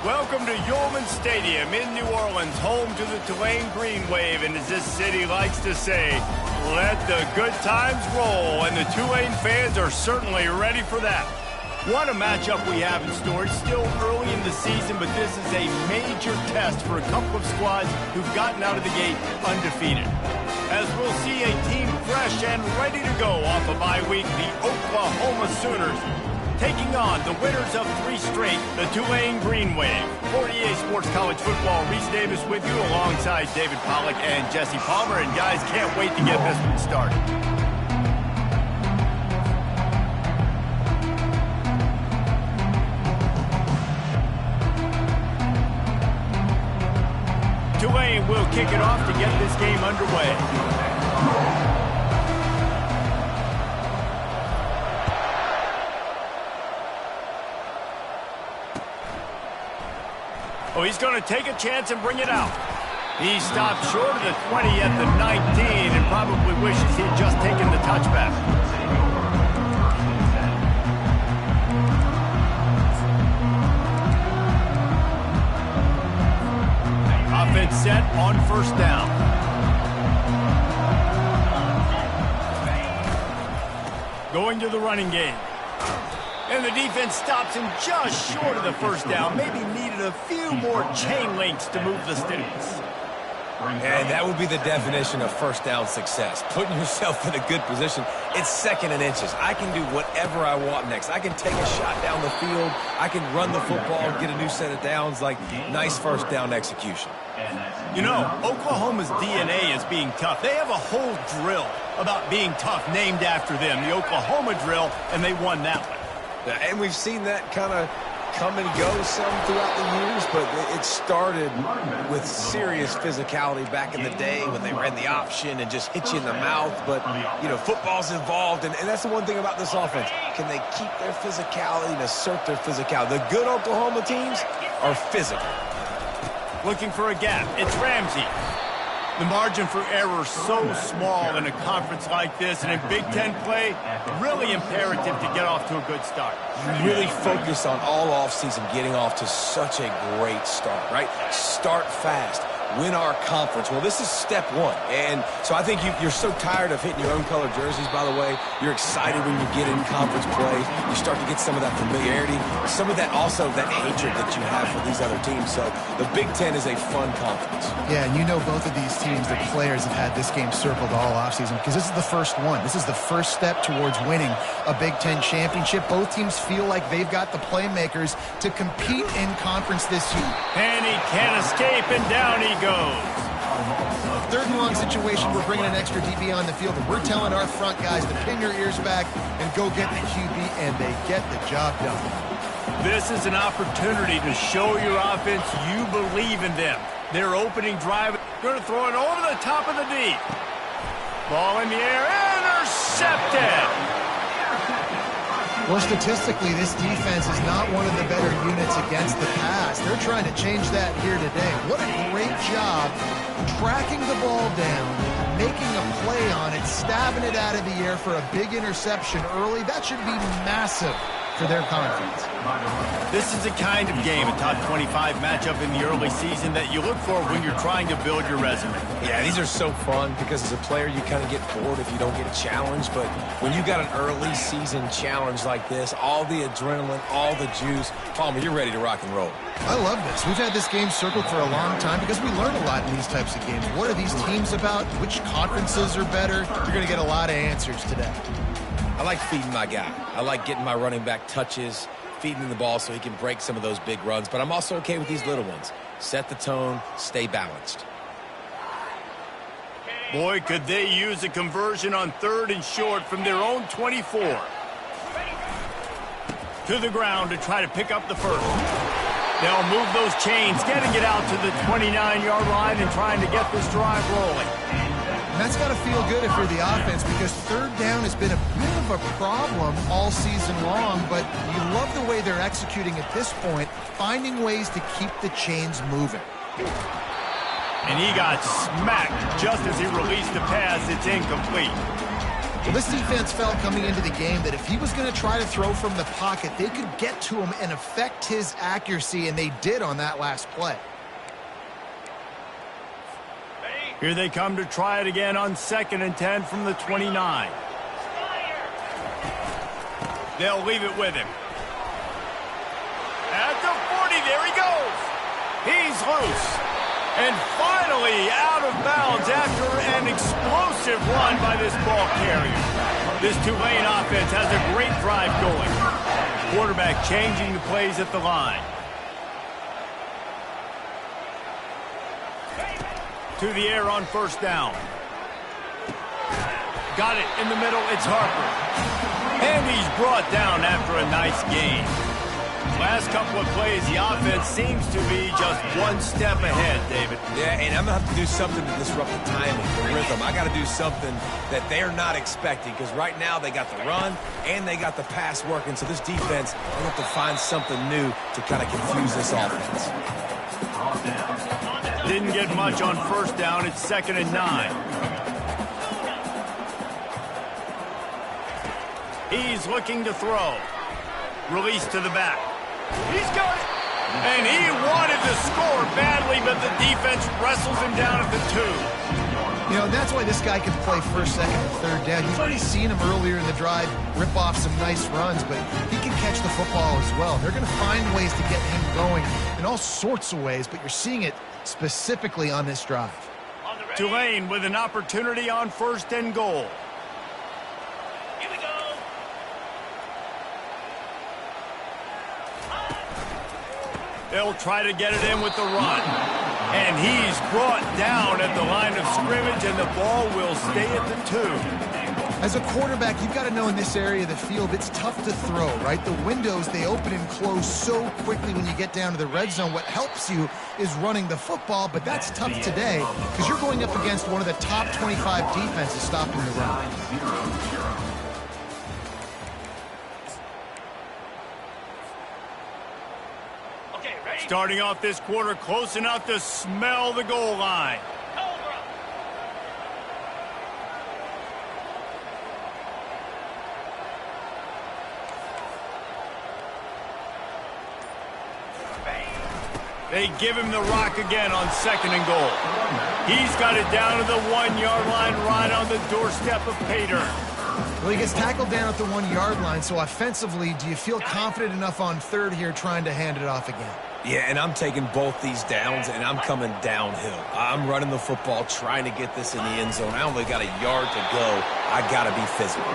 Welcome to Yulman Stadium in New Orleans, home to the Tulane Green Wave, and as this city likes to say, let the good times roll, and the Tulane fans are certainly ready for that. What a matchup we have in store. It's still early in the season, but this is a major test for a couple of squads who've gotten out of the gate undefeated. As we'll see a team fresh and ready to go off a bye week, the Oklahoma Sooners taking on the winners of 3 straight, the Tulane Green Wave. For EA Sports College Football, Reese Davis with you alongside David Pollack and Jesse Palmer. And guys, can't wait to get this one started. Tulane will kick it off to get this game underway. Oh, he's going to take a chance and bring it out. He stopped short of the 20 at the 19 and probably wishes he had just taken the touchback. Offense set on first down. Going to the running game. And the defense stops him just short of the first down. Maybe needed a few more chain links to move the sticks. And that would be the definition of first down success. Putting yourself in a good position. It's 2nd and inches. I can do whatever I want next. I can take a shot down the field. I can run the football and get a new set of downs. Like, nice first down execution. You know, Oklahoma's DNA is being tough. They have a whole drill about being tough named after them, the Oklahoma drill, and they won that one. And we've seen that kind of come and go some throughout the years, but it started with serious physicality back in the day when they ran the option and just hit you in the mouth. But, you know, football's involved, and that's the one thing about this offense. Can they keep their physicality and assert their physicality? The good Oklahoma teams are physical. Looking for a gap. It's Ramsey. The margin for error so small in a conference like this, and in Big Ten play, really imperative to get off to a good start. You really focus on all offseason getting off to such a great start, right? Start fast. Win our conference. Well, this is step 1. And so I think you're so tired of hitting your own color jerseys, by the way. You're excited when you get in conference play. You start to get some of that familiarity. Some of that also, that hatred that you have for these other teams. So the Big Ten is a fun conference. Yeah, and you know both of these teams, the players have had this game circled all offseason because this is the first one. This is the first step towards winning a Big Ten championship. Both teams feel like they've got the playmakers to compete in conference this year. And he can't escape, and down he goes. 3rd and long situation, we're bringing an extra DB on the field, and we're telling our front guys to pin your ears back and go get the QB, and they get the job done. This is an opportunity to show your offense you believe in them. Their opening drive, going to throw it over the top of the deep. Ball in the air, intercepted! Well, statistically, this defense is not one of the better units against the pass. They're trying to change that here today. What a great job tracking the ball down, making a play on it, stabbing it out of the air for a big interception early. That should be massive for their conference. This is the kind of game, a top 25 matchup in the early season, that you look for when you're trying to build your resume. Yeah, these are so fun because as a player you kind of get bored if you don't get a challenge, but when you got an early season challenge like this, all the adrenaline, all the juice, Palmer, you're ready to rock and roll. I love this. We've had this game circled for a long time because we learn a lot in these types of games. What are these teams about? Which conferences are better? You're going to get a lot of answers today. I like feeding my guy. I like getting my running back touches, feeding him the ball so he can break some of those big runs, but I'm also okay with these little ones. Set the tone, stay balanced. Boy, could they use a conversion on 3rd and short from their own 24. To the ground to try to pick up the first. They'll move those chains, getting it out to the 29-yard line and trying to get this drive rolling. And that's got to feel good if you're the offense, because 3rd down has been a bit of a problem all season long, but you love the way they're executing at this point, finding ways to keep the chains moving. And he got smacked just as he released the pass. It's incomplete. Well, this defense felt coming into the game that if he was going to try to throw from the pocket, they could get to him and affect his accuracy, and they did on that last play. Here they come to try it again on 2nd and 10 from the 29. They'll leave it with him. At the 40, there he goes. He's loose. And finally out of bounds after an explosive run by this ball carrier. This Tulane offense has a great drive going. Quarterback changing the plays at the line. To the air on 1st down. Got it in the middle. It's Harper. And he's brought down after a nice gain. Last couple of plays, the offense seems to be just one step ahead, David. Yeah, and I'm going to have to do something to disrupt the timing, the rhythm. I got to do something that they're not expecting, because right now they got the run and they got the pass working. So this defense, they have to find something new to kind of confuse this offense. Didn't get much on 1st down. It's 2nd and 9. He's looking to throw. Release to the back. He's got it. And he wanted to score badly, but the defense wrestles him down at the 2. You know, that's why this guy can play 1st, 2nd, and 3rd down. You've already seen him earlier in the drive rip off some nice runs, but he can catch the football as well. They're going to find ways to get him going in all sorts of ways, but you're seeing it specifically on this drive. Tulane with an opportunity on 1st and goal. Here we go. They'll try to get it in with the run. And he's brought down at the line of scrimmage, and the ball will stay at the 2. As a quarterback, you've got to know in this area of the field, it's tough to throw, right? The windows, they open and close so quickly when you get down to the red zone. What helps you is running the football, but that's tough today because you're going up against one of the top 25 defenses stopping the run. Starting off this quarter close enough to smell the goal line. They give him the rock again on 2nd and goal. He's got it down to the 1-yard line right on the doorstep of Pater. Well, he gets tackled down at the 1-yard line, so offensively, do you feel confident enough on 3rd here trying to hand it off again? Yeah, and I'm taking both these downs, and I'm coming downhill. I'm running the football, trying to get this in the end zone. I only got a yard to go. I got to be physical.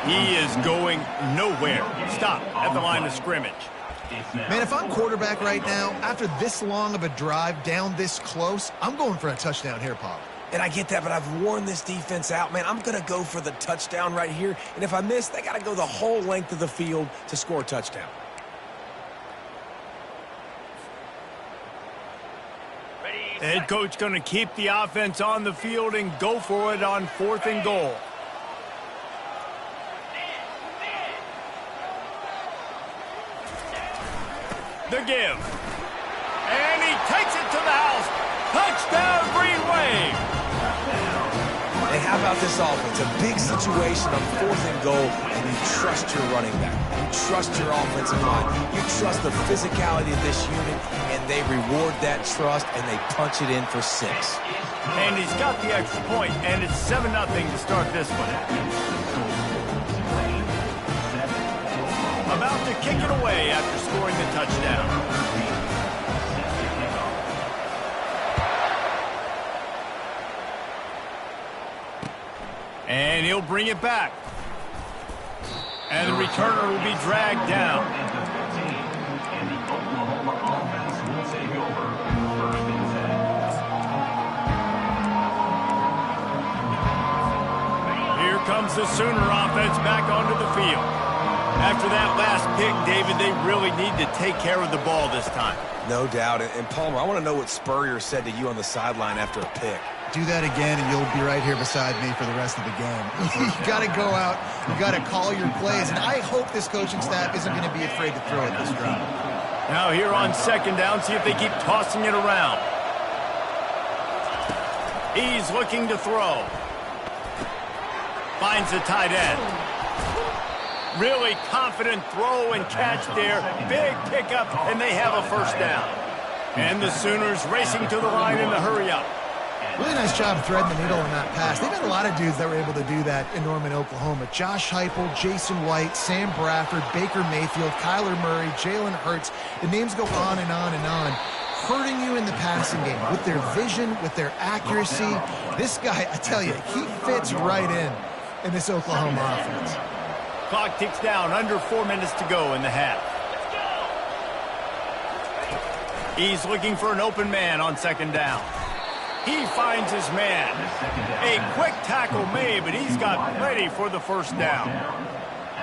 He is going nowhere. Stop at the line of scrimmage. Man, if I'm quarterback right now, after this long of a drive down this close, I'm going for a touchdown here, Paul. And I get that, but I've worn this defense out, man. I'm going to go for the touchdown right here. And if I miss, they got to go the whole length of the field to score a touchdown. Head coach going to keep the offense on the field and go for it on 4th and goal. The give. And he takes it to the house. Touchdown, Green Wave. And how about this offense? A big situation on 4th and goal, and you trust your running back. You trust your offensive line. You trust the physicality of this unit, and they reward that trust, and they punch it in for 6. And he's got the extra point, and it's 7-0 to start this one. About to kick it away after scoring the touchdown. And he'll bring it back. And the returner will be dragged down. Here comes the Sooner offense back onto the field. After that last pick, David, they really need to take care of the ball this time. No doubt. And Palmer, I want to know what Spurrier said to you on the sideline after a pick. Do that again, and you'll be right here beside me for the rest of the game. You got to go out. You got to call your plays, and I hope this coaching staff isn't going to be afraid to throw it this drive. Now here on 2nd down, see if they keep tossing it around. He's looking to throw. Finds the tight end. Really confident throw and catch there. Big pickup, and they have a first down. And the Sooners racing to the line in the hurry-up. Really nice job threading the needle on that pass. They've had a lot of dudes that were able to do that in Norman, Oklahoma. Josh Heupel, Jason White, Sam Bradford, Baker Mayfield, Kyler Murray, Jalen Hurts. The names go on and on and on. Hurting you in the passing game with their vision, with their accuracy. This guy, I tell you, he fits right in this Oklahoma offense. Clock ticks down, under 4 minutes to go in the half. He's looking for an open man on second down. He finds his man. A quick tackle made, but he's got plenty for the first down.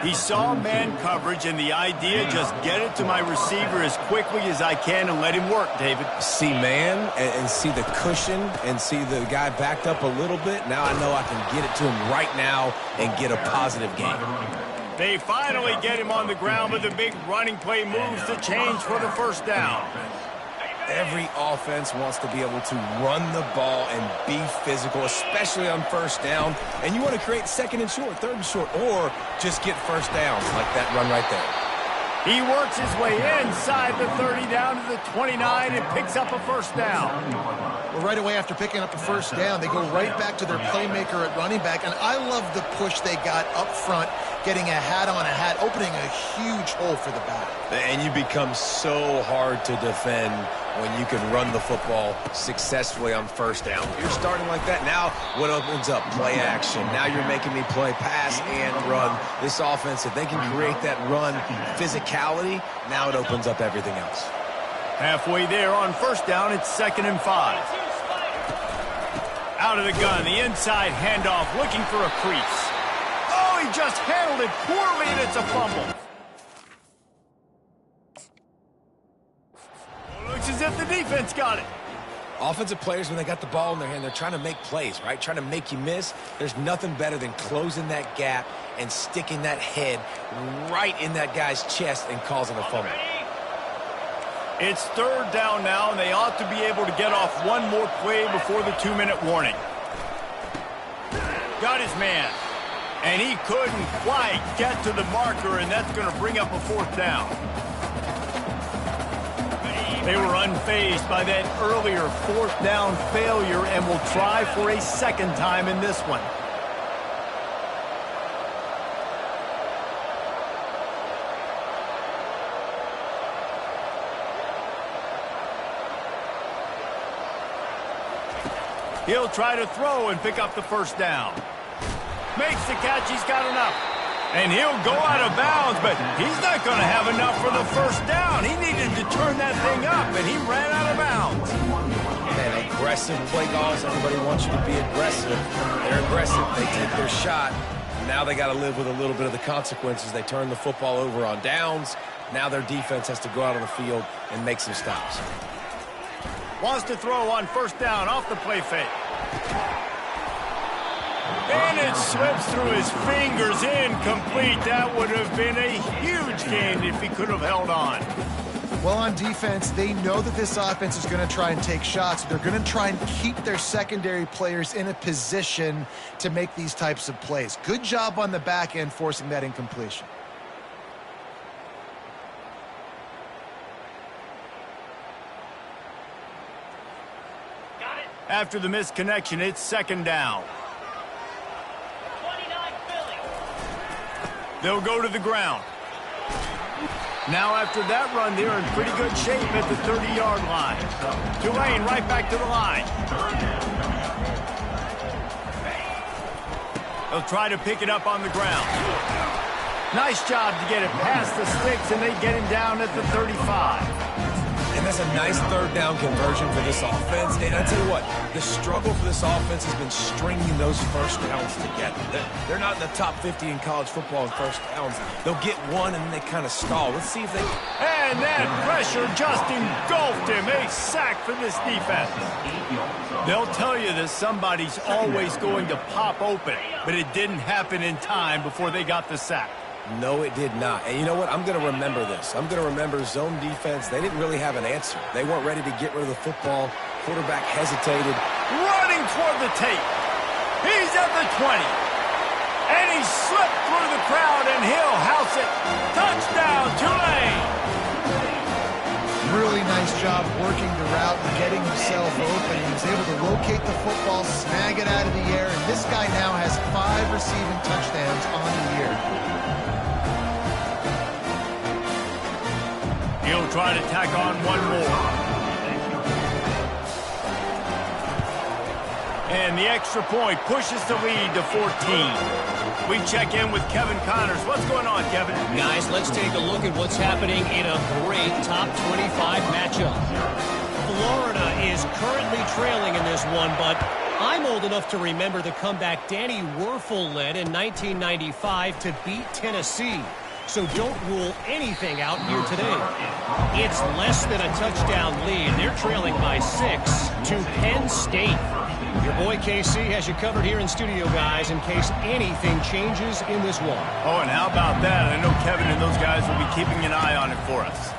He saw man coverage, and the idea, just get it to my receiver as quickly as I can and let him work, David. See man and see the cushion and see the guy backed up a little bit. Now I know I can get it to him right now and get a positive gain. They finally get him on the ground, but the big running play moves the change for the first down. Every offense wants to be able to run the ball and be physical, especially on first down. And you want to create second and short, third and short, or just get first downs like that run right there. He works his way inside the 30 down to the 29 and picks up a first down. Well, right away after picking up a first down, they go right back to their playmaker at running back. And I love the push they got up front, getting a hat on a hat, opening a huge hole for the back. And you become so hard to defend when you can run the football successfully on first down. You're starting like that. Now what opens up? Play action. Now you're making me play pass and run. This offense, if they can create that run physicality, now it opens up everything else. Halfway there on first down, it's 2nd and 5. Out of the gun, the inside handoff, looking for a crease. Oh, he just handled it poorly, and it's a fumble. Looks as if the defense got it. Offensive players, when they got the ball in their hand, they're trying to make plays, right? Trying to make you miss. There's nothing better than closing that gap and sticking that head right in that guy's chest and causing a fumble. It's 3rd down now, and they ought to be able to get off one more play before the 2-minute warning. Got his man, and he couldn't quite get to the marker, and that's going to bring up a 4th down. They were unfazed by that earlier 4th down failure and will try for a second time in this one. He'll try to throw and pick up the first down. Makes the catch, he's got enough. And he'll go out of bounds, but he's not going to have enough for the first down. He needed to turn that thing up, and he ran out of bounds. Man, aggressive play calls. Everybody wants you to be aggressive. They're aggressive. They take their shot. Now they got to live with a little bit of the consequences. They turn the football over on downs. Now their defense has to go out on the field and make some stops. Wants to throw on first down off the play fake. And it slips through his fingers, incomplete. That would have been a huge gain if he could have held on. Well, on defense, they know that this offense is going to try and take shots. They're going to try and keep their secondary players in a position to make these types of plays. Good job on the back end forcing that incompletion. After the misconnection, it's 2nd down. They'll go to the ground. Now after that run, they're in pretty good shape at the 30-yard line. Tulane right back to the line. They'll try to pick it up on the ground. Nice job to get it past the sticks, and they get him down at the 35. And that's a nice 3rd down conversion for this offense. And I tell you what, the struggle for this offense has been stringing those first downs together. They're not in the top 50 in college football in first downs. They'll get one and then they kind of stall. Let's see if they... And that pressure just engulfed him. A sack for this defense. They'll tell you that somebody's always going to pop open, but it didn't happen in time before they got the sack. No, it did not. And you know what? I'm going to remember this. I'm going to remember zone defense. They didn't really have an answer. They weren't ready to get rid of the football. Quarterback hesitated. Running toward the tape. He's at the 20. And he slipped through the crowd, and he'll house it. Touchdown, Tulane! Really nice job working the route and getting himself open. He was able to locate the football, snag it out of the air, and this guy now has 5 receiving touchdowns on the year. He'll try to tack on one more. And the extra point pushes the lead to 14. We check in with Kevin Connors. What's going on, Kevin? Guys, let's take a look at what's happening in a great top 25 matchup. Florida is currently trailing in this one, but I'm old enough to remember the comeback Danny Werfel led in 1995 to beat Tennessee. So don't rule anything out here today. It's less than a touchdown lead. They're trailing by 6 to Penn State. Your boy KC has you covered here in studio, guys, in case anything changes in this one. Oh, and how about that? I know Kevin and those guys will be keeping an eye on it for us.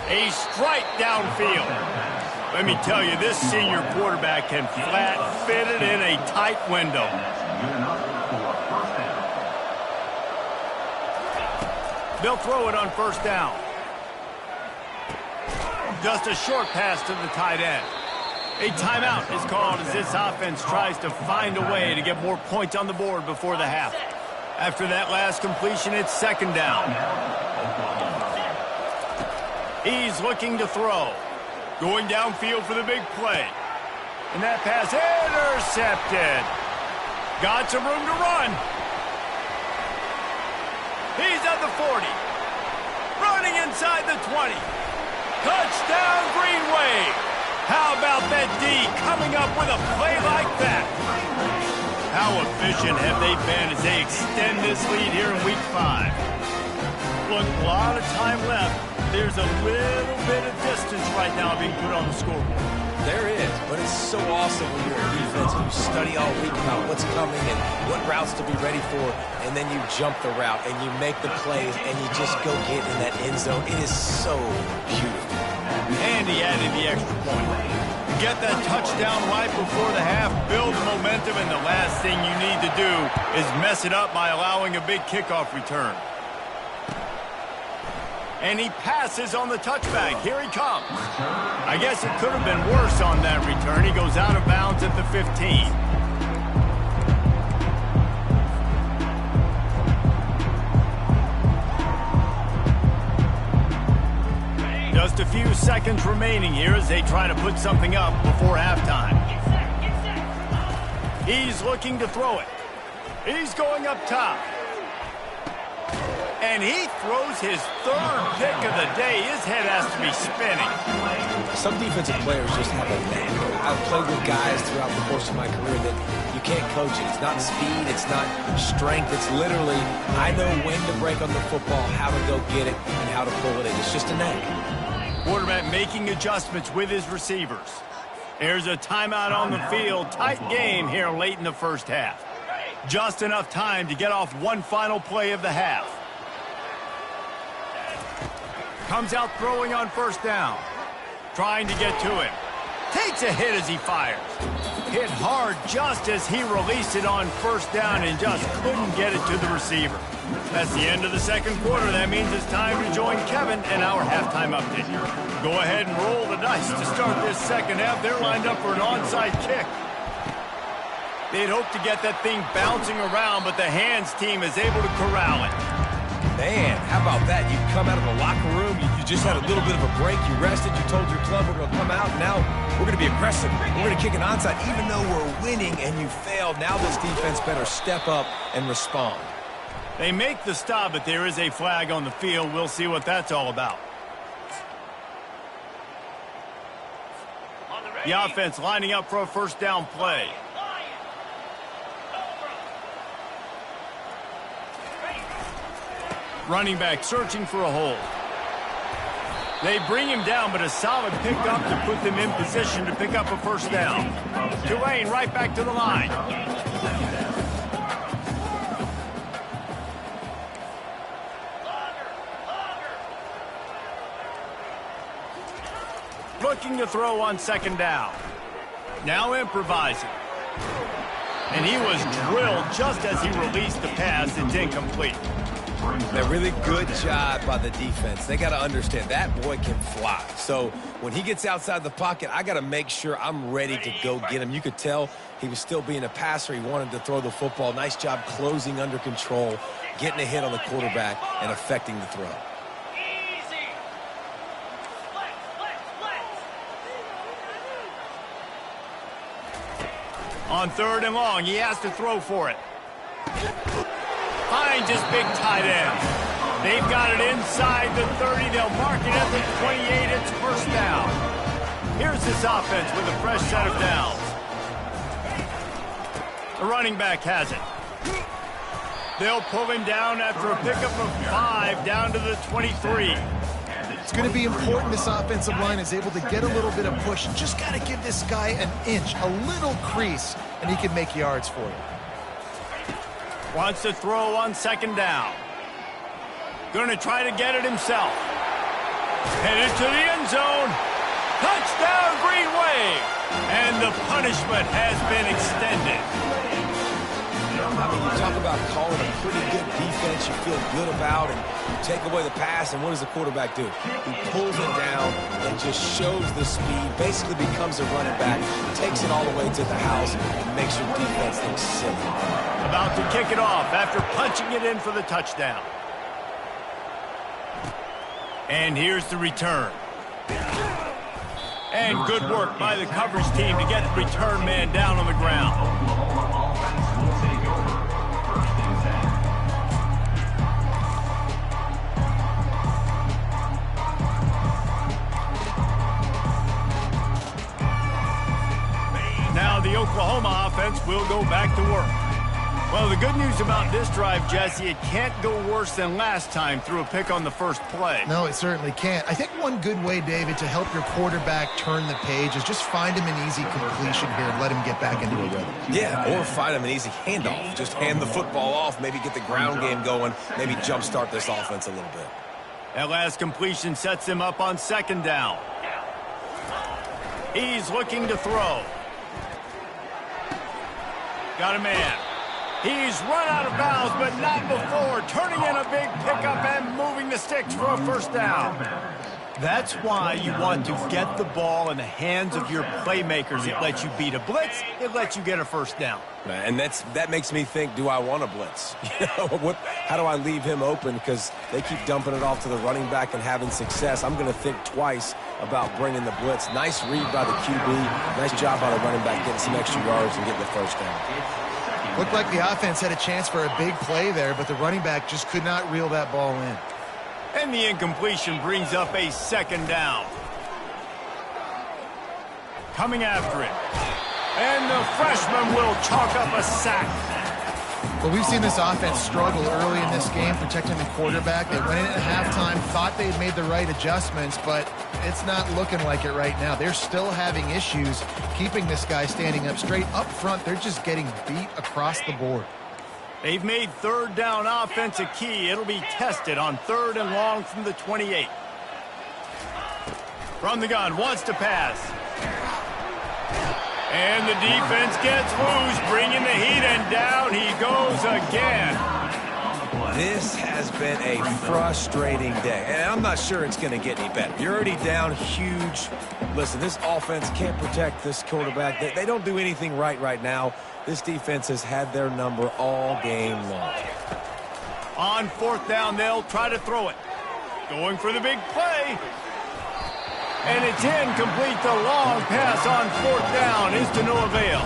A strike downfield. Let me tell you, this senior quarterback can flat fit it in a tight window. They'll throw it on first down. Just a short pass to the tight end. A timeout is called as this offense tries to find a way to get more points on the board before the half. After that last completion, it's second down. He's looking to throw. Going downfield for the big play. And that pass intercepted. Got some room to run. He's at the 40. Running inside the 20. Touchdown, Green Wave. How about that D coming up with a play like that? How efficient have they been as they extend this lead here in Week 5? Look, a lot of time left. There's a little bit of distance right now being put on the scoreboard. There is, but it's so awesome when you're a defense and you study all week about what's coming and what routes to be ready for, and then you jump the route and you make the plays and you just go get in that end zone. It is so beautiful. And he added the extra point. Get that touchdown right before the half, build the momentum, and the last thing you need to do is mess it up by allowing a big kickoff return. And he passes on the touchback. Here he comes. I guess it could have been worse on that return. He goes out of bounds at the 15. Just a few seconds remaining here as they try to put something up before halftime. He's looking to throw it. He's going up top. And he throws his third pick of the day. His head has to be spinning. Some defensive players just have a knack. I've played with guys throughout the course of my career that you can't coach it. It's not speed. It's not strength. It's literally, I know when to break on the football, how to go get it, and how to pull it in. It's just a knack. Quarterback making adjustments with his receivers. There's a timeout on the field. Tight game here late in the first half. Just enough time to get off one final play of the half. Comes out throwing on first down. Trying to get to him. Takes a hit as he fires. Hit hard just as he released it on first down and just couldn't get it to the receiver. That's the end of the second quarter. That means it's time to join Kevin in our halftime update. Go ahead and roll the dice to start this second half. They're lined up for an onside kick. They'd hoped to get that thing bouncing around, but the hands team is able to corral it. Man, how about that? You come out of the locker room, you just had a little bit of a break, you rested, you told your club we're going to come out, and now we're going to be aggressive. We're going to kick an onside, even though we're winning and you failed. Now this defense better step up and respond. They make the stop, but there is a flag on the field. We'll see what that's all about. The offense lining up for a first down play. Running back searching for a hole. They bring him down, but a solid pickup to put them in position to pick up a first down. Tulane right back to the line. Looking to throw on second down. Now improvising. And he was drilled just as he released the pass. It's incomplete. A really good job by the defense. They got to understand that boy can fly. So when he gets outside the pocket, I got to make sure I'm ready to go get him. You could tell he was still being a passer. He wanted to throw the football. Nice job closing under control, getting a hit on the quarterback, and affecting the throw. Easy. Flex. On 3rd and long, he has to throw for it. Finds his big tight end. They've got it inside the 30. They'll mark it at the 28. It's first down. Here's this offense with a fresh set of downs. The running back has it. They'll pull him down after a pickup of 5 down to the 23. It's going to be important this offensive line is able to get a little bit of push. Just got to give this guy an inch, a little crease, and he can make yards for you. Wants to throw on 2nd down. Going to try to get it himself. Headed to the end zone. Touchdown, Green Wave. And the punishment has been extended. I mean, you talk about calling a pretty good defense you feel good about, and you take away the pass, and what does the quarterback do? He pulls it down and just shows the speed, basically becomes a running back, takes it all the way to the house, and makes your defense look silly. About to kick it off after punching it in for the touchdown. And here's the return. And good work by the coverage team to get the return man down on the ground. Now the Oklahoma offense will go back to work. Well, the good news about this drive, Jesse, it can't go worse than last time through a pick on the first play. No, it certainly can't. I think one good way, David, to help your quarterback turn the page is just find him an easy completion here and let him get back into a rhythm. Yeah, or find him an easy handoff. Just hand the football off, maybe get the ground game going, maybe jumpstart this offense a little bit. That last completion sets him up on 2nd down. He's looking to throw. Got a man. He's run out of bounds, but not before turning in a big pickup and moving the sticks for a first down. That's why you want to get the ball in the hands of your playmakers. It lets you beat a blitz. It lets you get a first down. And that makes me think, do I want a blitz? How do I leave him open? Because they keep dumping it off to the running back and having success. I'm going to think twice about bringing the blitz. Nice read by the QB. Nice job by the running back getting some extra yards and getting the first down. Looked like the offense had a chance for a big play there, but the running back just could not reel that ball in. And the incompletion brings up a 2nd down. Coming after it. And the freshman will chalk up a sack. Well, we've seen this offense struggle early in this game protecting the quarterback. They went in at halftime, thought they had made the right adjustments, but it's not looking like it right now. They're still having issues keeping this guy standing up straight. Up front, they're just getting beat across the board. They've made 3rd down offense a key. It'll be tested on 3rd and long from the 28. From the gun, wants to pass. And the defense gets loose, bringing the heat, and down he goes again. This has been a frustrating day, and I'm not sure it's going to get any better. You're already down huge. Listen, this offense can't protect this quarterback. They don't do anything right now. This defense has had their number all game long. On 4th down, they'll try to throw it. Going for the big play. And it's incomplete. The long pass on 4th down is to no avail.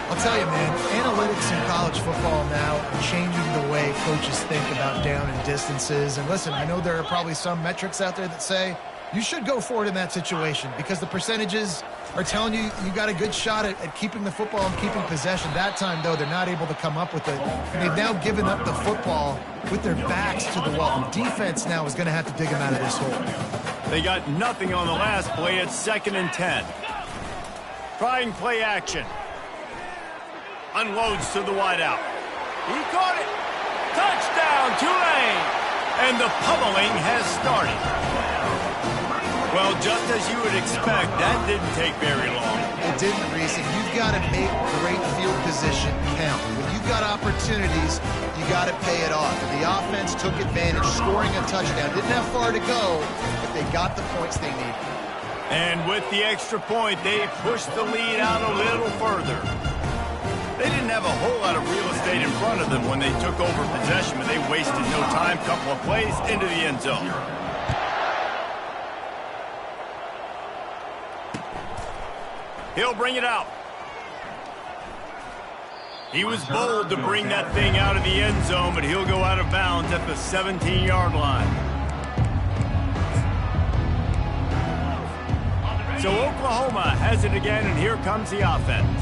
I'll tell you, man, analytics in college football now are changing the way coaches think about down and distances. And listen, I know there are probably some metrics out there that say you should go for it in that situation because the percentages are telling you you got a good shot at keeping the football and keeping possession. That time, though, they're not able to come up with it. And they've now given up the football with their backs to the wall. The defense now is going to have to dig them out of this hole. They got nothing on the last play. It's 2nd and 10. Trying play action. Unloads to the wideout. He caught it. Touchdown, Tulane. And the pummeling has started. Well, just as you would expect, that didn't take very long. It didn't, Reese, and you've got to make great field position count. When you've got opportunities, you got to pay it off. The offense took advantage, scoring a touchdown. Didn't have far to go, but they got the points they needed. And with the extra point, they pushed the lead out a little further. They didn't have a whole lot of real estate in front of them when they took over possession, but they wasted no time. Couple of plays into the end zone. He'll bring it out. He was bold to bring that thing out of the end zone, but he'll go out of bounds at the 17-yard line. So Oklahoma has it again, and here comes the offense.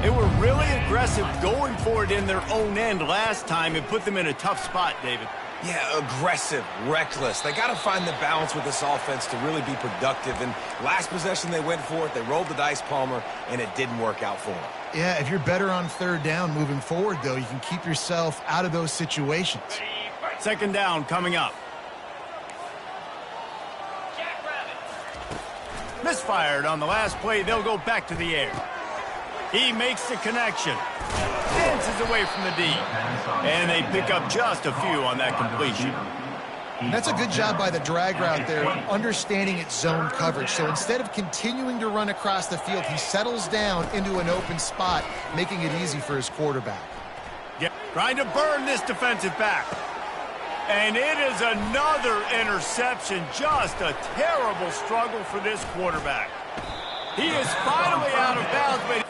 They were really aggressive going for it in their own end last time and put them in a tough spot, David. Yeah, aggressive, reckless. They got to find the balance with this offense to really be productive. And last possession they went for it, they rolled the dice, Palmer, and it didn't work out for them. Yeah, if you're better on third down moving forward, though, you can keep yourself out of those situations. Second down coming up. Misfired on the last play. They'll go back to the air. He makes the connection. Dances away from the D. And they pick up just a few on that completion. That's a good job by the drag route there, understanding its zone coverage. So instead of continuing to run across the field, he settles down into an open spot, making it easy for his quarterback. Trying to burn this defensive back. And it is another interception. Just a terrible struggle for this quarterback. He is finally out of bounds, but